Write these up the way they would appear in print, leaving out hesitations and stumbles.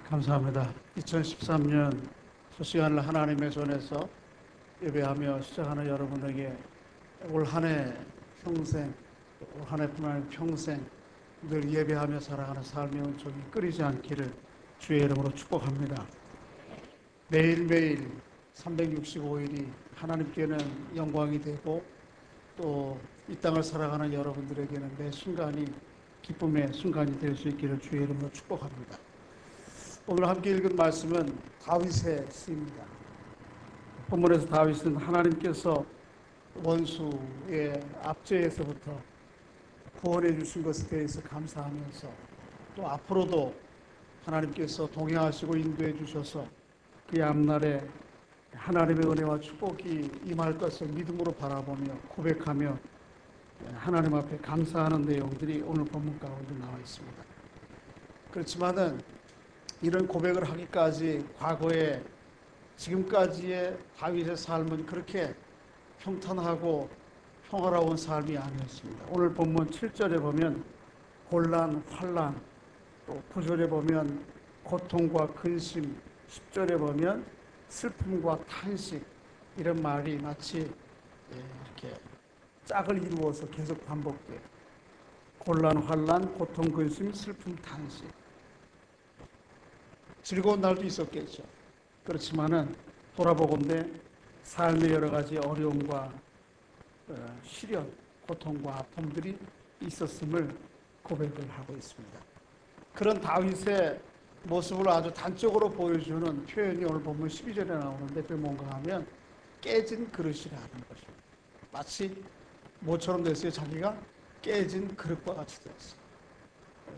감사합니다. 2013년 첫 시간을 하나님의 손에서 예배하며 시작하는 여러분에게 올 한 해 평생, 올 한 해뿐만 아니라 평생 늘 예배하며 살아가는 삶의 은총이 끊이지 않기를 주의 이름으로 축복합니다. 매일매일 365일이 하나님께는 영광이 되고 또 이 땅을 살아가는 여러분들에게는 매 순간이 기쁨의 순간이 될 수 있기를 주의 이름으로 축복합니다. 오늘 함께 읽은 말씀은 다윗의 시입니다. 본문에서 다윗은 하나님께서 원수의 압제에서부터 구원해 주신 것에 대해서 감사하면서 또 앞으로도 하나님께서 동행하시고 인도해 주셔서 그의 앞날에 하나님의 은혜와 축복이 임할 것을 믿음으로 바라보며 고백하며 하나님 앞에 감사하는 내용들이 오늘 본문 가운데 나와 있습니다. 그렇지만은 이런 고백을 하기까지 과거에 지금까지의 다윗의 삶은 그렇게 평탄하고 평화로운 삶이 아니었습니다. 오늘 본문 7절에 보면 곤란, 환난, 또 9절에 보면 고통과 근심, 10절에 보면 슬픔과 탄식, 이런 말이 마치 이렇게 짝을 이루어서 계속 반복돼요. 곤란, 환난, 고통, 근심, 슬픔, 탄식. 즐거운 날도 있었겠죠. 그렇지만은 돌아보건대 삶의 여러 가지 어려움과 시련, 고통과 아픔들이 있었음을 고백을 하고 있습니다. 그런 다윗의 모습을 아주 단적으로 보여주는 표현이 오늘 보면 12절에 나오는데 그게 뭔가 하면 깨진 그릇이라는 것입니다. 마치 뭐처럼 됐어요? 자기가 깨진 그릇과 같이 됐어요.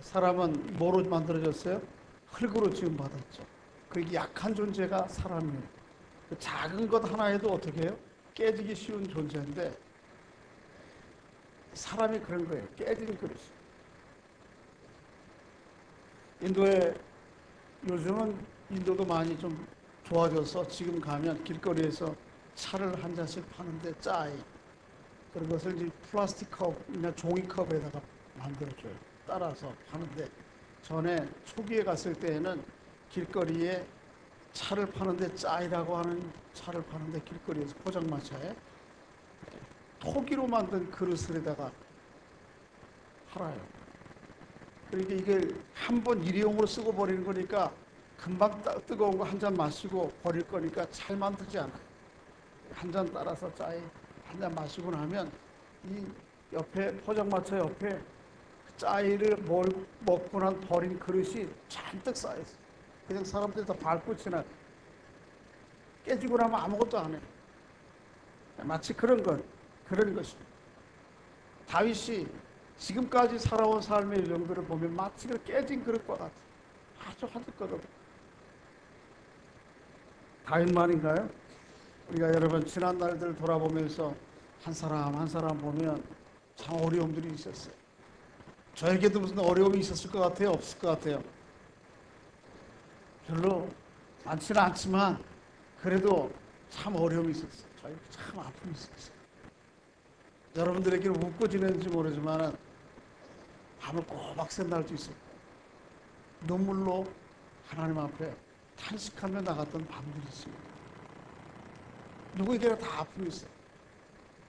사람은 뭐로 만들어졌어요? 흙으로 지음 받았죠. 그게 약한 존재가 사람이에요. 작은 것 하나에도 어떻게 해요? 깨지기 쉬운 존재인데 사람이 그런 거예요. 깨진 그릇이. 인도에 요즘은 인도도 많이 좀 좋아져서 지금 가면 길거리에서 차를 한 잔씩 파는데 짜이. 그런 것을 이제 플라스틱 컵이나 종이컵에다가 만들어줘요. 따라서 파는데 전에 초기에 갔을 때에는 길거리에 차를 파는데 짜이라고 하는 차를 파는데 길거리에서 포장마차에 토기로 만든 그릇에다가 팔아요. 그러니까 이게 한 번 일회용으로 쓰고 버리는 거니까 금방 뜨거운 거 한 잔 마시고 버릴 거니까 잘 만들지 않아요. 한 잔 따라서 짜이 한 잔 마시고 나면 이 옆에 포장마차 옆에 짜이를 먹고 난 버린 그릇이 잔뜩 쌓여있어요. 그냥 사람들이 다 밟고 지나요. 깨지고 나면 아무것도 안 해요. 마치 그런 것입니다. 다윗이 지금까지 살아온 삶의 정도를 보면 마치 그 깨진 그릇과 같아요. 아주 한뜻거든. 다윗만인가요? 우리가 여러분 지난 날들 돌아보면서 한 사람 한 사람 보면 참 어려움들이 있었어요. 저에게도 무슨 어려움이 있었을 것 같아요? 없을 것 같아요? 별로 많지는 않지만 그래도 참 어려움이 있었어요. 저에게 참 아픔이 있었어요. 여러분들에게는 웃고 지내는지 모르지만 밤을 꼬박 샌 날도 있었고 눈물로 하나님 앞에 탄식하며 나갔던 밤들이 있습니다. 누구에게나 다 아픔이 있어요.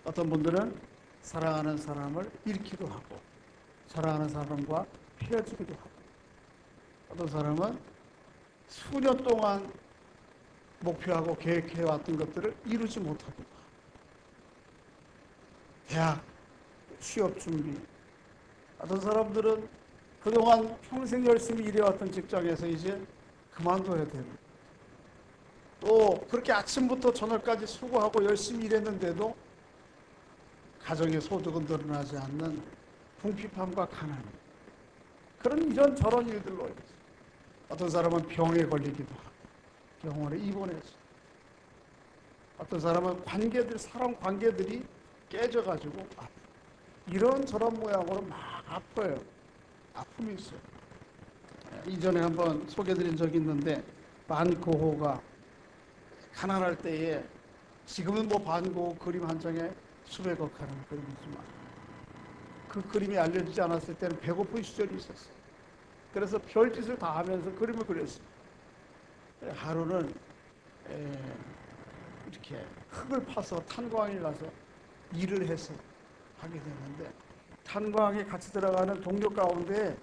어떤 분들은 사랑하는 사람을 잃기도 하고 사랑하는 사람과 헤어지기도 하고 어떤 사람은 수년 동안 목표하고 계획해왔던 것들을 이루지 못하기도 하고 대학 취업 준비 어떤 사람들은 그동안 평생 열심히 일해왔던 직장에서 이제 그만둬야 되고 또 그렇게 아침부터 저녁까지 수고하고 열심히 일했는데도 가정의 소득은 늘어나지 않는 궁핍함과 가난 그런 이런저런 일들로 인해서 어떤 사람은 병에 걸리기도 하고 병원에 입원해서 어떤 사람은 사람 관계들이 깨져가지고 이런저런 모양으로 막 아파요. 아픔이 있어요. 이전에 한번 소개드린 적이 있는데 반고흐가 가난할 때에 지금은 뭐 반고흐 그림 한 장에 수백억 하는 그림이지만 그 그림이 알려지지 않았을 때는 배고픈 시절이 있었어요. 그래서 별짓을 다 하면서 그림을 그렸어요. 하루는 이렇게 흙을 파서 탄광에 가서 일을 해서 하게 되는데, 탄광에 같이 들어가는 동료 가운데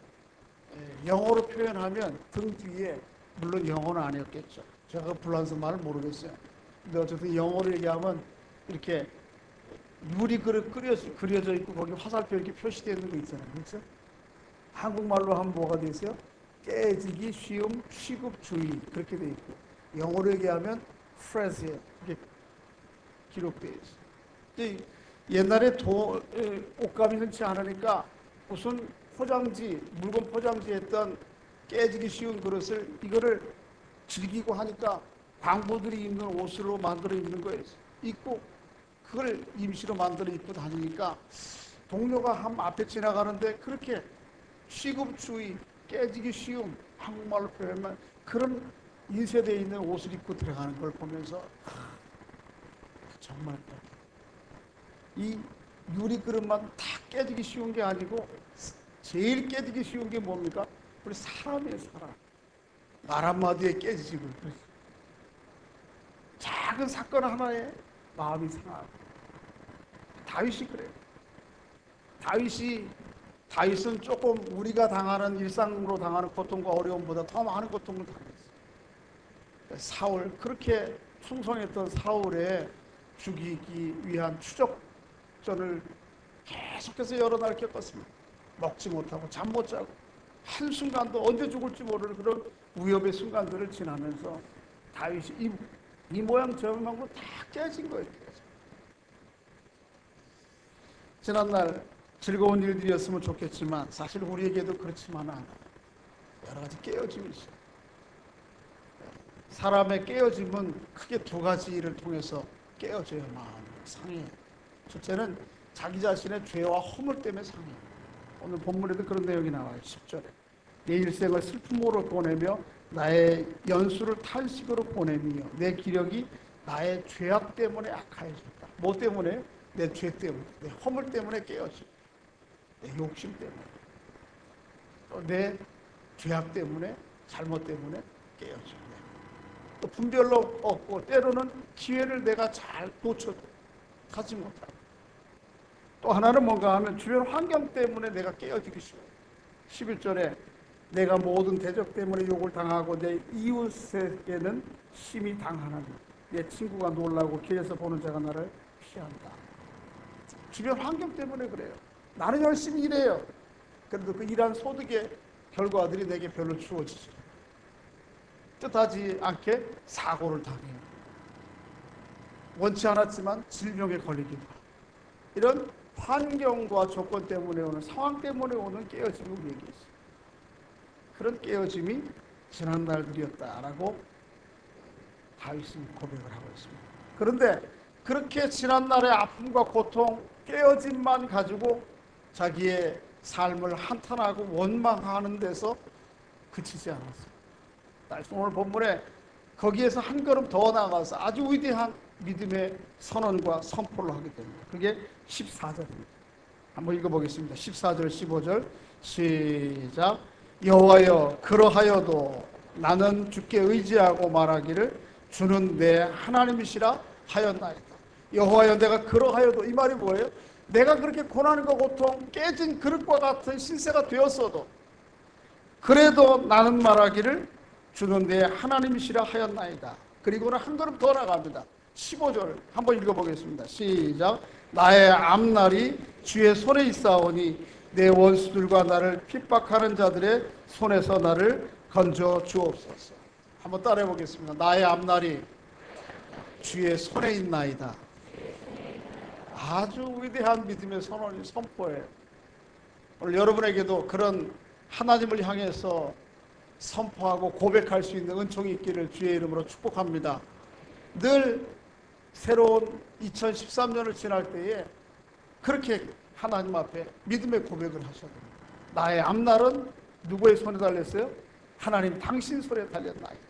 영어로 표현하면 등 뒤에, 물론 영어는 아니었겠죠. 제가 불란서 말을 모르겠어요. 근데 어쨌든 영어로 얘기하면 이렇게 유리 그릇 그려져 있고 거기 화살표 이렇게 표시되어 있는 거 있잖아요. 그렇죠? 한국말로 하면 뭐가 돼 있어요? 깨지기 쉬움, 취급주의, 그렇게 돼 있고, 영어로 얘기하면 프레즈에 이렇게 기록되어 있어요. 옛날에 옷감이 흔치 않으니까 무슨 포장지, 물건 포장지 했던 깨지기 쉬운 그릇을, 이거를 즐기고 하니까 광부들이 입는 옷으로 만들어 입는 거예요. 입고 그걸 임시로 만들어 입고 다니니까 동료가 한 앞에 지나가는데 그렇게 취급주의, 깨지기 쉬움, 한국말로 표현하면 그런 인쇄되어 있는 옷을 입고 들어가는 걸 보면서 정말 이 유리 그릇만 다 깨지기 쉬운 게 아니고 제일 깨지기 쉬운 게 뭡니까? 우리 사람이에요, 사람. 말 한마디에 깨지고, 작은 사건 하나에 마음이 상하고. 다윗이 그래요. 다윗은 조금 우리가 당하는, 일상으로 당하는 고통과 어려움보다 더 많은 고통을 당했어요. 사울, 그렇게 충성했던 사울의 죽이기 위한 추적전을 계속해서 여러 날 겪었습니다. 먹지 못하고 잠 못 자고 한순간도 언제 죽을지 모르는 그런 위협의 순간들을 지나면서 다윗이 이 모양 저 모양으로 다 깨진 거예요. 지난날 즐거운 일들이었으면 좋겠지만 사실 우리에게도 그렇지만은 않아요. 여러 가지 깨어짐이 있어요. 사람의 깨어짐은 크게 두 가지를 통해서 깨어져요. 마음이 상해요. 첫째는 자기 자신의 죄와 허물 때문에 상해요. 오늘 본문에도 그런 내용이 나와요. 10절에 내 일생을 슬픔으로 보내며 나의 연수를 탄식으로 보내며 내 기력이 나의 죄악 때문에 악하여졌다. 뭐 때문에? 내 죄 때문에, 내 허물 때문에 깨어지고, 내 욕심 때문에, 또 내 죄악 때문에, 잘못 때문에 깨어지고, 또 분별로 없고 때로는 기회를 내가 잘 놓쳐가지 못하고, 또 하나는 뭔가 하면 주변 환경 때문에 내가 깨어지기 쉬워요. 11절에 내가 모든 대적 때문에 욕을 당하고 내 이웃에게는 심히 당하나니 내 친구가 놀라고 길에서 보는 자가 나를 피한다. 주변 환경 때문에 그래요. 나는 열심히 일해요. 그래도 그 일한 소득의 결과들이 내게 별로 주어지지, 뜻하지 않게 사고를 당해요. 원치 않았지만 질병에 걸리기도 하고, 이런 환경과 조건 때문에 오는, 상황 때문에 오는 깨어짐이 우리에게 있어요. 그런 깨어짐이 지난 날들이었다라고 다윗은 고백을 하고 있습니다. 그런데 그렇게 지난 날의 아픔과 고통, 깨어짐만 가지고 자기의 삶을 한탄하고 원망하는 데서 그치지 않았어요. 오늘 본문에 거기에서 한 걸음 더 나아가서 아주 위대한 믿음의 선언과 선포를 하게 됩니다. 그게 14절입니다. 한번 읽어보겠습니다. 14절, 15절 시작. 여호와여, 그러하여도 나는 주께 의지하고 말하기를 주는 내 하나님이시라 하였나이다. 여호와여, 내가 그러하여도, 이 말이 뭐예요? 내가 그렇게 고난과 고통, 깨진 그릇과 같은 신세가 되었어도 그래도 나는 말하기를 주는 내 하나님이시라 하였나이다. 그리고는 한 걸음 더 나갑니다. 15절 한번 읽어보겠습니다. 시작. 나의 앞날이 주의 손에 있사오니 내 원수들과 나를 핍박하는 자들의 손에서 나를 건져 주옵소서. 한번 따라해 보겠습니다. 나의 앞날이 주의 손에 있나이다. 아주 위대한 믿음의 선언이, 선포예요. 오늘 여러분에게도 그런 하나님을 향해서 선포하고 고백할 수 있는 은총이 있기를 주의 이름으로 축복합니다. 늘 새로운 2013년을 지날 때에 그렇게 하나님 앞에 믿음의 고백을 하셔야 됩니다. 나의 앞날은 누구의 손에 달렸어요? 하나님 당신 손에 달렸나이다.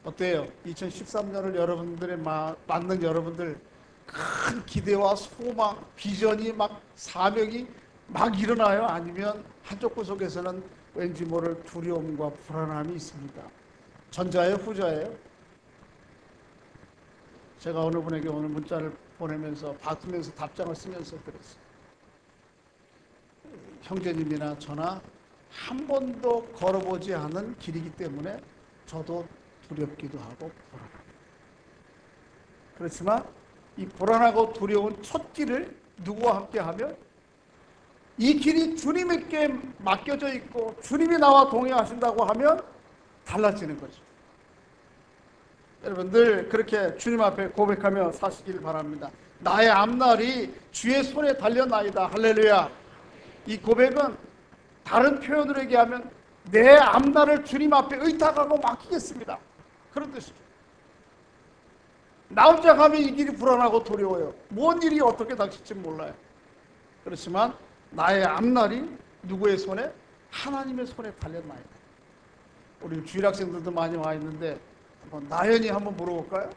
어때요? 2013년을 여러분들의 맞는 여러분들 큰 기대와 소망, 비전이 막 사명이 막 일어나요? 아니면 한쪽 구석에서는 왠지 모를 두려움과 불안함이 있습니다. 전자예요? 후자예요? 제가 어느 분에게 오늘 문자를 보내면서 받으면서 답장을 쓰면서 그랬어요. 형제님이나 저나 한 번도 걸어보지 않은 길이기 때문에 저도 두렵기도 하고 불안합니다. 그렇지만 이 불안하고 두려운 첫 길을 누구와 함께 하면 이 길이 주님께 맡겨져 있고 주님이 나와 동행하신다고 하면 달라지는 거죠. 여러분 늘 그렇게 주님 앞에 고백하며 사시길 바랍니다. 나의 앞날이 주의 손에 달려나이다. 할렐루야. 이 고백은 다른 표현으로 얘기하면 내 앞날을 주님 앞에 의탁하고 맡기겠습니다. 그런 뜻이죠. 나 혼자 가면 이 길이 불안하고 두려워요. 뭔 일이 어떻게 닥칠지 몰라요. 그렇지만 나의 앞날이 누구의 손에? 하나님의 손에 달렸나이다. 우리 주일학생들도 많이 와 있는데 한번 나연히 한번 물어볼까요?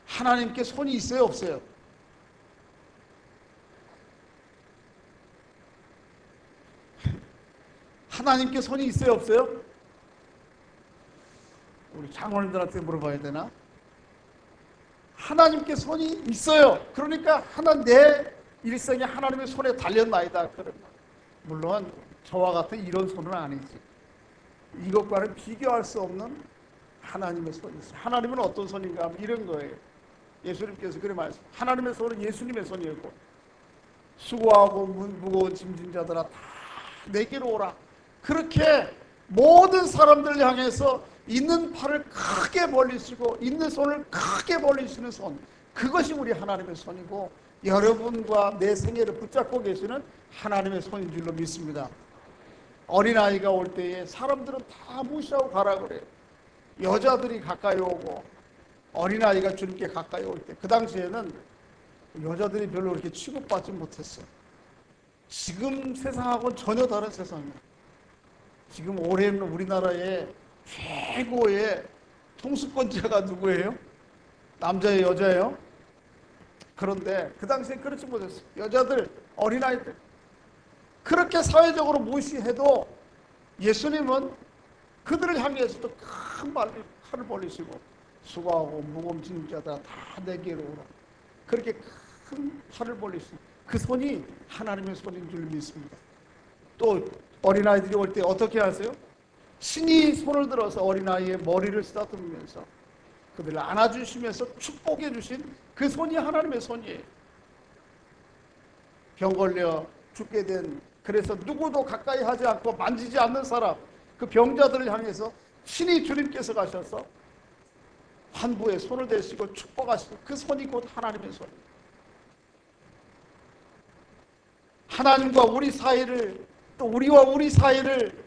하나님께 손이 있어요? 없어요? 하나님께 손이 있어요? 없어요? 우리 장로님들한테 물어봐야 되나? 하나님께 손이 있어요. 그러니까 내 일생이 하나님의 손에 달렸나이다. 물론 저와 같은 이런 손은 아니지. 이것과는 비교할 수 없는 하나님의 손이 있어요. 하나님은 어떤 손인가 하면 이런 거예요. 예수님께서 그래 말씀. 하나님의 손은 예수님의 손이었고 수고하고 무거운 짐진 자들아 다 내게로 오라. 그렇게 모든 사람들을 향해서 있는 팔을 크게 벌리시고 있는 손을 크게 벌리시는 손, 그것이 우리 하나님의 손이고 여러분과 내 생애를 붙잡고 계시는 하나님의 손인 줄로 믿습니다. 어린아이가 올 때에 사람들은 다 무시하고 가라 그래요. 여자들이 가까이 오고 어린아이가 주님께 가까이 올 때 그 당시에는 여자들이 별로 그렇게 취급받지 못했어요. 지금 세상하고는 전혀 다른 세상이에요. 지금 올해는 우리나라의 최고의 통수권자가 누구예요? 남자예요? 여자예요? 그런데 그 당시에 그렇지 못했어요. 여자들, 어린아이들 그렇게 사회적으로 무시해도 예수님은 그들을 향해서도 큰 팔을 벌리시고 수고하고 무거운 짐진 자들아 다 내게로 오라. 그렇게 큰 팔을 벌리시고 그 손이 하나님의 손인 줄 믿습니다. 또 어린아이들이 올 때 어떻게 하세요? 신이 손을 들어서 어린아이의 머리를 쓰다듬으면서 그들을 안아주시면서 축복해 주신 그 손이 하나님의 손이에요. 병 걸려 죽게 된, 그래서 누구도 가까이 하지 않고 만지지 않는 사람, 그 병자들을 향해서 신이 주님께서 가셔서 환부에 손을 대시고 축복하시고 그 손이 곧 하나님의 손이에요. 하나님과 우리 사이를, 또 우리와 우리 사이를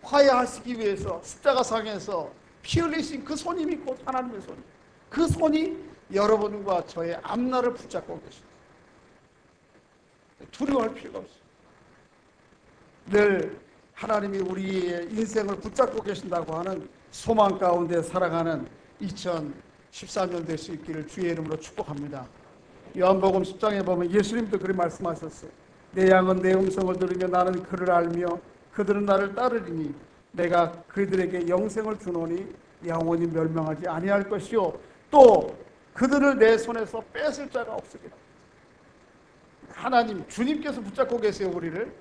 화해하시기 위해서 십자가상에서 피 흘리신 그 손님이 곧 하나님의 손이에요. 그 손이 여러분과 저의 앞날을 붙잡고 계십니다. 두려워할 필요가 없어요. 늘 하나님이 우리의 인생을 붙잡고 계신다고 하는 소망 가운데 살아가는 2013년 될 수 있기를 주의 이름으로 축복합니다. 요한복음 10장에 보면 예수님도 그렇게 말씀하셨어요. 내 양은 내 음성을 들으며 나는 그를 알며 그들은 나를 따르리니 내가 그들에게 영생을 주노니 영원히 멸망하지 아니할 것이요 또 그들을 내 손에서 뺏을 자가 없으리라. 하나님 주님께서 붙잡고 계세요 우리를.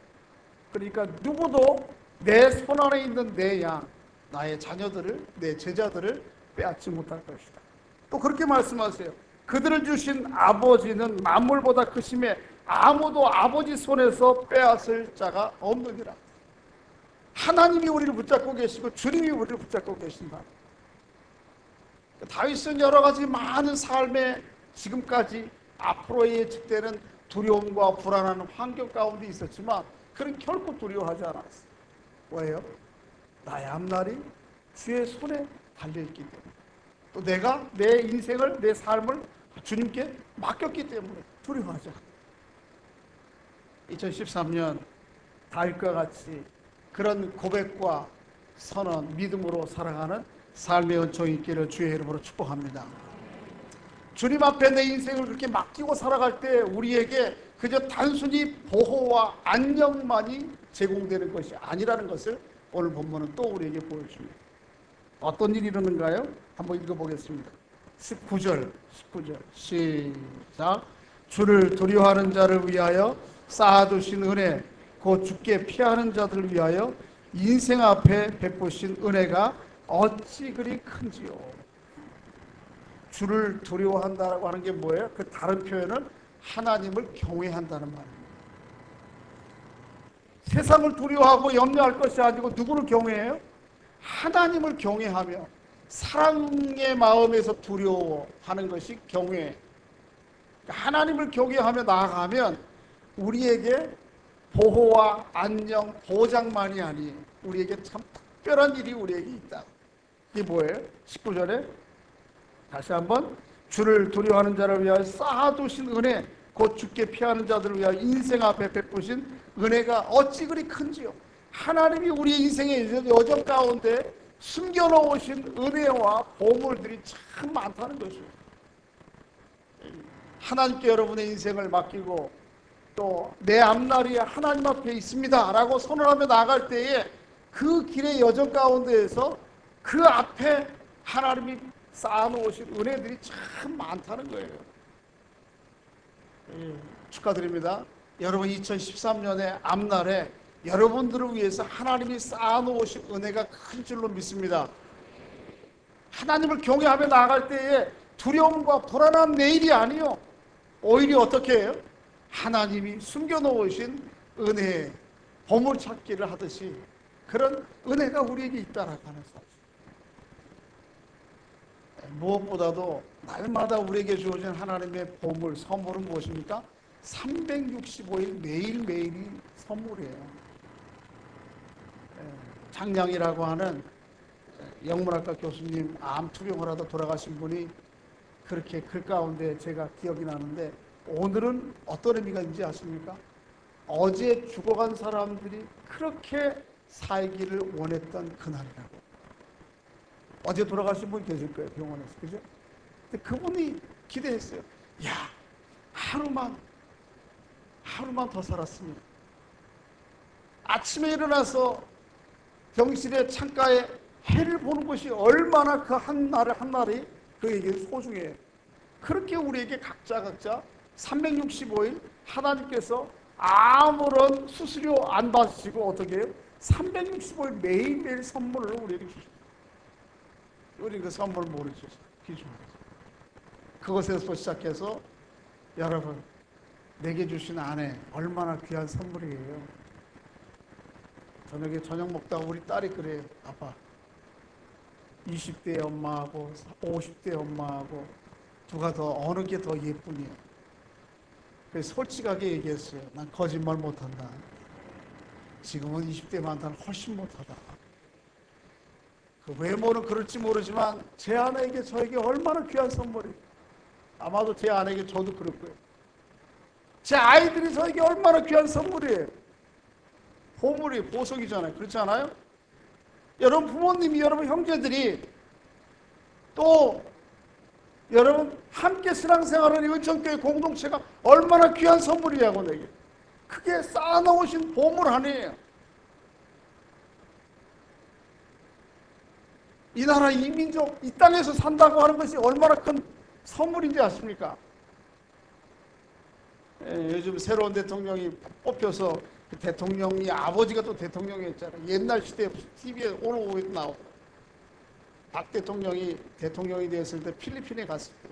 그러니까 누구도 내 손 안에 있는 내 양, 나의 자녀들을, 내 제자들을 빼앗지 못할 것이다. 또 그렇게 말씀하세요. 그들을 주신 아버지는 만물보다 크심에 아무도 아버지 손에서 빼앗을 자가 없느니라. 하나님이 우리를 붙잡고 계시고 주님이 우리를 붙잡고 계신다. 다윗은 여러 가지 많은 삶에 지금까지 앞으로의 예측되는 두려움과 불안한 환경 가운데 있었지만 그는 결코 두려워하지 않았어요. 왜요? 나의 앞날이 주의 손에 달려있기 때문에, 또 내가 내 인생을, 내 삶을 주님께 맡겼기 때문에 두려워하지 않아요. 2013년 다윗과 같이 그런 고백과 선언, 믿음으로 살아가는 삶의 은총이 있기를 주의 이름으로 축복합니다. 주님 앞에 내 인생을 그렇게 맡기고 살아갈 때 우리에게 그저 단순히 보호와 안녕만이 제공되는 것이 아니라는 것을 오늘 본문은 또 우리에게 보여줍니다. 어떤 일이 일어나는가요? 한번 읽어보겠습니다. 19절 시작. 주를 두려워하는 자를 위하여 쌓아두신 은혜, 곧 주께 피하는 자들을 위하여 인생 앞에 베푸신 은혜가 어찌 그리 큰지요. 주를 두려워한다라고 하는 게 뭐예요? 그 다른 표현은 하나님을 경외한다는 말입니다. 세상을 두려워하고 염려할 것이 아니고 누구를 경외해요? 하나님을 경외하며 사랑의 마음에서 두려워하는 것이 경외. 하나님을 경외하며 나아가면 우리에게 보호와 안녕, 보장만이 아니에요. 우리에게 참 특별한 일이 우리에게 있다. 이게 뭐예요? 19절에 다시 한번 주를 두려워하는 자를 위하여 쌓아두신 은혜, 곧 주께 피하는 자들을 위하여 인생 앞에 베푸신 은혜가 어찌 그리 큰지요. 하나님이 우리의 인생의 여정 가운데 숨겨놓으신 은혜와 보물들이 참 많다는 것이에요. 하나님께 여러분의 인생을 맡기고 또 내 앞날이 하나님 앞에 있습니다 라고 선언하며 나갈 때에 그 길의 여정 가운데에서 그 앞에 하나님이 쌓아놓으신 은혜들이 참 많다는 거예요. 축하드립니다. 여러분 2013년의 앞날에 여러분들을 위해서 하나님이 쌓아놓으신 은혜가 큰 줄로 믿습니다. 하나님을 경외하며 나아갈 때에 두려움과 불안한 내일이 아니요, 오히려 어떻게 해요? 하나님이 숨겨놓으신 은혜의 보물찾기를 하듯이 그런 은혜가 우리에게 있다라고 하는 사실. 무엇보다도 날마다 우리에게 주어진 하나님의 보물, 선물은 무엇입니까? 365일 매일매일이 선물이에요. 장량이라고 하는 영문학과 교수님 암 투병을 하다 돌아가신 분이 그렇게 글 가운데 제가 기억이 나는데, 오늘은 어떤 의미가 있는지 아십니까? 어제 죽어간 사람들이 그렇게 살기를 원했던 그날이라고. 어제 돌아가신 분이 계실 거예요, 병원에서. 그죠? 근데 그분이 기대했어요. 야, 하루만 더 살았습니다. 아침에 일어나서 병실의 창가에 해를 보는 것이 얼마나 그 한 날이 그에게 소중해요. 그렇게 우리에게 각자 365일 하나님께서 아무런 수수료 안 받으시고 어떻게 해요? 365일 매일매일 선물을 우리에게 주십니다. 우리 그 선물을 모르죠. 기준으로. 그것에서 시작해서 여러분, 내게 주신 아내 얼마나 귀한 선물이에요. 저녁에 저녁 먹다가 우리 딸이 그래요. 아빠, 20대 엄마하고 50대 엄마하고 누가 더 어느 게 더 예쁘니? 그래서 솔직하게 얘기했어요. 난 거짓말 못한다. 지금은 20대 많다는 훨씬 못하다. 그 외모는 그럴지 모르지만 제 아내에게 저에게 얼마나 귀한 선물이, 아마도 제 아내에게 저도 그럴 거예요. 제 아이들이 저에게 얼마나 귀한 선물이에요. 보물이 보석이잖아요. 그렇지 않아요? 여러분 부모님이, 여러분 형제들이, 또 여러분 함께 신앙생활하는 의천교회 공동체가 얼마나 귀한 선물이냐고. 내게 크게 쌓아놓으신 보물 아니에요. 이 나라, 이 민족, 이 땅에서 산다고 하는 것이 얼마나 큰 선물인지 아십니까? 요즘 새로운 대통령이 뽑혀서 그 대통령이 아버지가 또 대통령이었잖아요. 옛날 시대에 TV에 오늘 나오고, 박 대통령이 대통령이 되었을 때 필리핀에 갔을 때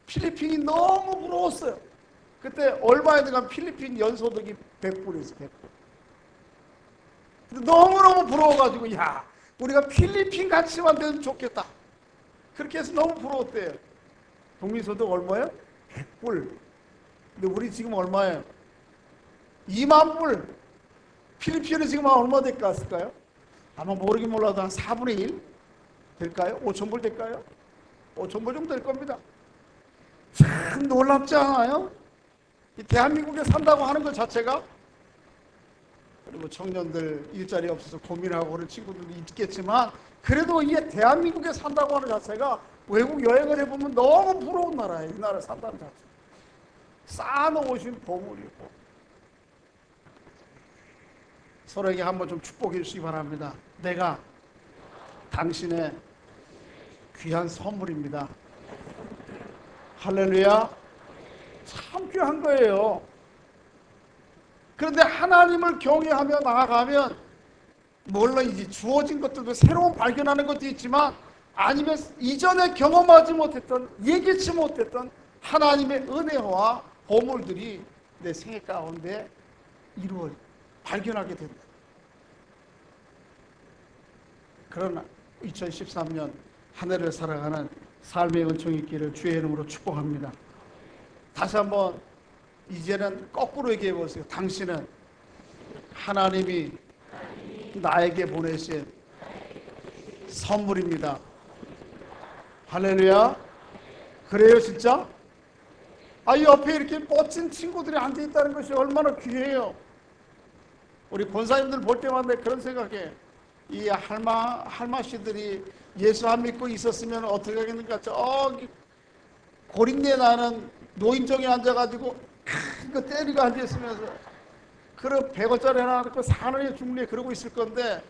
필리핀이 너무 부러웠어요. 그때 얼마에 들어간 필리핀 연소득이 100불이었어요. 100불. 근데 너무너무 부러워가지고, 야, 우리가 필리핀 같이만 되면 좋겠다. 그렇게 해서 너무 부러웠대요. 국민소득 얼마예요? 100불. 근데 우리 지금 얼마예요? 2만 불. 필리핀은 지금 얼마 될까요? 아마 모르긴 몰라도 한 4분의 1 될까요? 5천 불 될까요? 5천 불 정도 될 겁니다. 참 놀랍지 않아요? 이 대한민국에 산다고 하는 것 자체가. 그리고 청년들 일자리 없어서 고민하고 그런 친구들도 있겠지만, 그래도 이게 대한민국에 산다고 하는 자체가 외국 여행을 해보면 너무 부러운 나라예요. 이 나라에 산다는 자체. 쌓아놓으신 보물이고, 서로에게 한번 좀 축복해 주시기 바랍니다. 내가 당신의 귀한 선물입니다. 할렐루야. 참 귀한 거예요. 그런데 하나님을 경외하며 나아가면 물론 이제 주어진 것들도 새로운 발견하는 것도 있지만, 아니면 이전에 경험하지 못했던, 예기치 못했던 하나님의 은혜와 보물들이 내 생애 가운데 발견하게 된다. 그러나 2013년 한 해를 살아가는 삶의 은총이 있기를 주의 이름으로 축복합니다. 다시 한번 이제는 거꾸로 얘기해 보세요. 당신은 하나님이 나에게 보내신 선물입니다. 할렐루야. 그래요, 진짜? 옆에 이렇게 멋진 친구들이 앉아있다는 것이 얼마나 귀해요. 우리 권사님들 볼 때마다 그런 생각해. 이 할마씨들이 예수 안 믿고 있었으면 어떻게 하겠는가. 저기 고린내 나는 노인정에 앉아가지고 큰 거 때리고 앉아있으면서 그런 100원짜리 하나 그 산원에 중리에 그러고 있을 건데,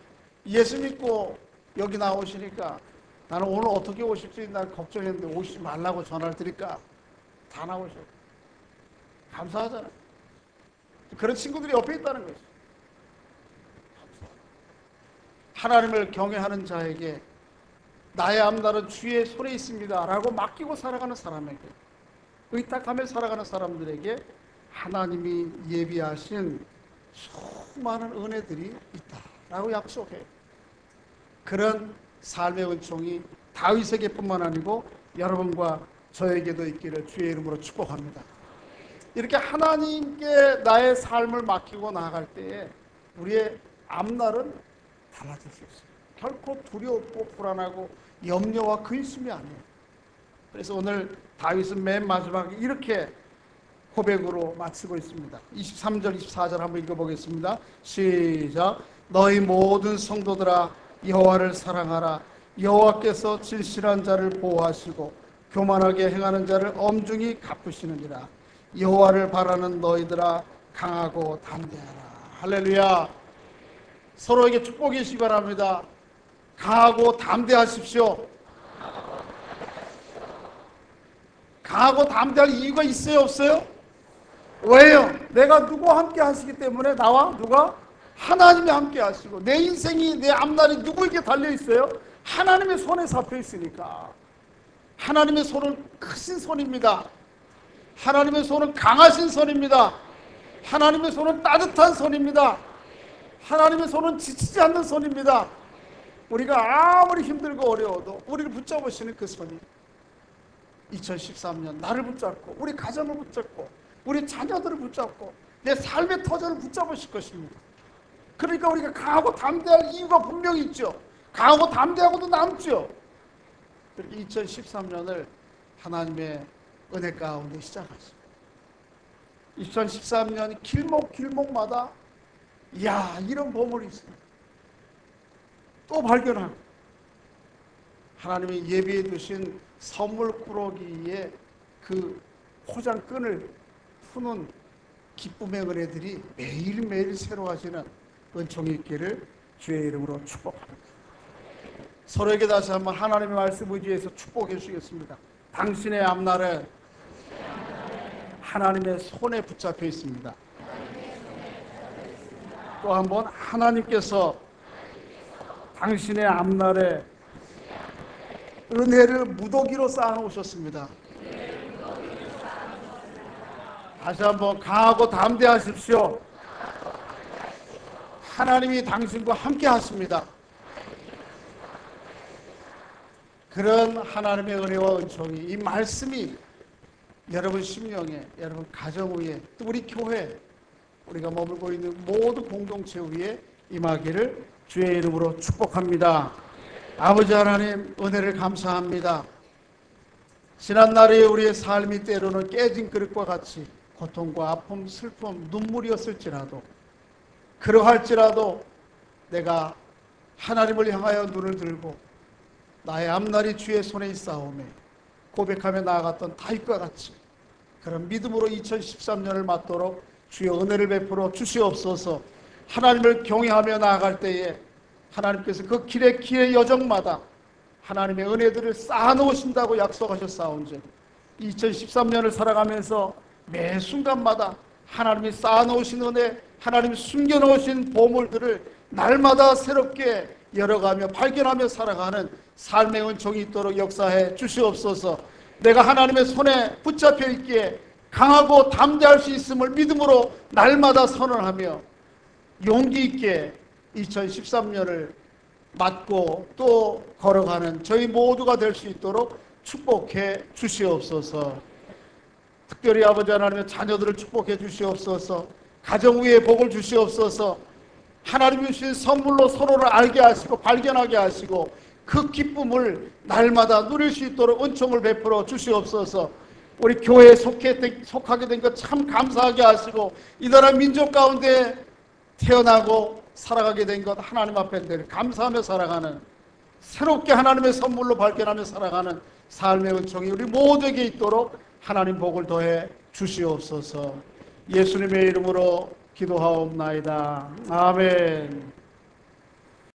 예수 믿고 여기 나오시니까 나는 오늘 어떻게 오실지 난 걱정했는데 오시지 말라고 전화를 드릴까 다 나오셔. 감사하잖아요. 그런 친구들이 옆에 있다는 거죠. 하나님을 경외하는 자에게 나의 앞날은 주의 손에 있습니다 라고 맡기고 살아가는 사람에게, 의탁하며 살아가는 사람들에게 하나님이 예비하신 수많은 은혜들이 있다라고 약속해요. 그런 삶의 은총이 다윗에게 뿐만 아니고 여러분과 저에게도 있기를 주의 이름으로 축복합니다. 이렇게 하나님께 나의 삶을 맡기고 나아갈 때에 우리의 앞날은 달라질 수 있어요. 결코 두렵고 불안하고 염려와 근심이 아니에요. 그래서 오늘 다윗은 맨 마지막에 이렇게 고백으로 마치고 있습니다. 23절 24절 한번 읽어보겠습니다. 시작. 너희 모든 성도들아 여호와를 사랑하라. 여호와께서 진실한 자를 보호하시고 교만하게 행하는 자를 엄중히 갚으시느니라. 여호와를 바라는 너희들아 강하고 담대하라. 할렐루야. 서로에게 축복이시기 바랍니다. 강하고 담대하십시오. 강하고 담대할 이유가 있어요, 없어요? 왜요? 내가 누구와 함께 하시기 때문에. 나와 누가? 하나님이 함께 하시고, 내 인생이, 내 앞날이 누구에게 달려 있어요? 하나님의 손에 잡혀 있으니까. 하나님의 손은 크신 손입니다. 하나님의 손은 강하신 손입니다. 하나님의 손은 따뜻한 손입니다. 하나님의 손은 지치지 않는 손입니다. 우리가 아무리 힘들고 어려워도 우리를 붙잡으시는 그 손이 2013년 나를 붙잡고 우리 가정을 붙잡고 우리 자녀들을 붙잡고 내 삶의 터전을 붙잡으실 것입니다. 그러니까 우리가 강하고 담대할 이유가 분명히 있죠. 강하고 담대하고도 남죠. 그렇게 2013년을 하나님의 은혜 가운데 시작하십니다. 2013년 길목마다 이런 보물이 있습니다. 또 발견하고 하나님이 예비해 두신 선물 꾸러기의 그 포장끈을 푸는 기쁨의 은혜들이 매일매일 새로워지는 은총이 있기를 주의 이름으로 축복합니다. 서로에게 다시 한번 하나님의 말씀 의지해서 축복해 주시겠습니다. 당신의 앞날은 하나님의 손에 붙잡혀 있습니다. 또 한번 하나님께서 당신의 앞날에 은혜를 무더기로 쌓아놓으셨습니다. 다시 한번 강하고 담대하십시오. 하나님이 당신과 함께 하십니다. 그런 하나님의 은혜와 은총이, 이 말씀이 여러분 심령에, 여러분 가정 위에, 또 우리 교회, 우리가 머물고 있는 모든 공동체 위에 임하기를 주의 이름으로 축복합니다. 아버지 하나님, 은혜를 감사합니다. 지난날에 우리의 삶이 때로는 깨진 그릇과 같이 고통과 아픔, 슬픔, 눈물이었을지라도, 그러할지라도 내가 하나님을 향하여 눈을 들고 나의 앞날이 주의 손에 있사오매 고백하며 나아갔던 다윗과 같이 그런 믿음으로 2013년을 맞도록 주여 은혜를 베풀어 주시옵소서. 하나님을 경외하며 나아갈 때에 하나님께서 그 길의 여정마다 하나님의 은혜들을 쌓아놓으신다고 약속하셨사온즉 2013년을 살아가면서 매 순간마다 하나님이 쌓아놓으신 은혜, 하나님이 숨겨놓으신 보물들을 날마다 새롭게 열어가며 발견하며 살아가는 삶의 은총이 있도록 역사해 주시옵소서. 내가 하나님의 손에 붙잡혀 있기에 강하고 담대할 수 있음을 믿음으로 날마다 선언하며 용기 있게 2013년을 맞고 또 걸어가는 저희 모두가 될 수 있도록 축복해 주시옵소서. 특별히 아버지 하나님의 자녀들을 축복해 주시옵소서. 가정 위에 복을 주시옵소서. 하나님이 주신 선물로 서로를 알게 하시고 발견하게 하시고 그 기쁨을 날마다 누릴 수 있도록 은총을 베풀어 주시옵소서. 우리 교회에 속하게 된 것 참 감사하게 하시고 이 나라 민족 가운데 태어나고 살아가게 된 것 하나님 앞에 늘 감사하며 살아가는, 새롭게 하나님의 선물로 발견하며 살아가는 삶의 은총이 우리 모두에게 있도록 하나님 복을 더해 주시옵소서. 예수님의 이름으로 기도하옵나이다. 아멘.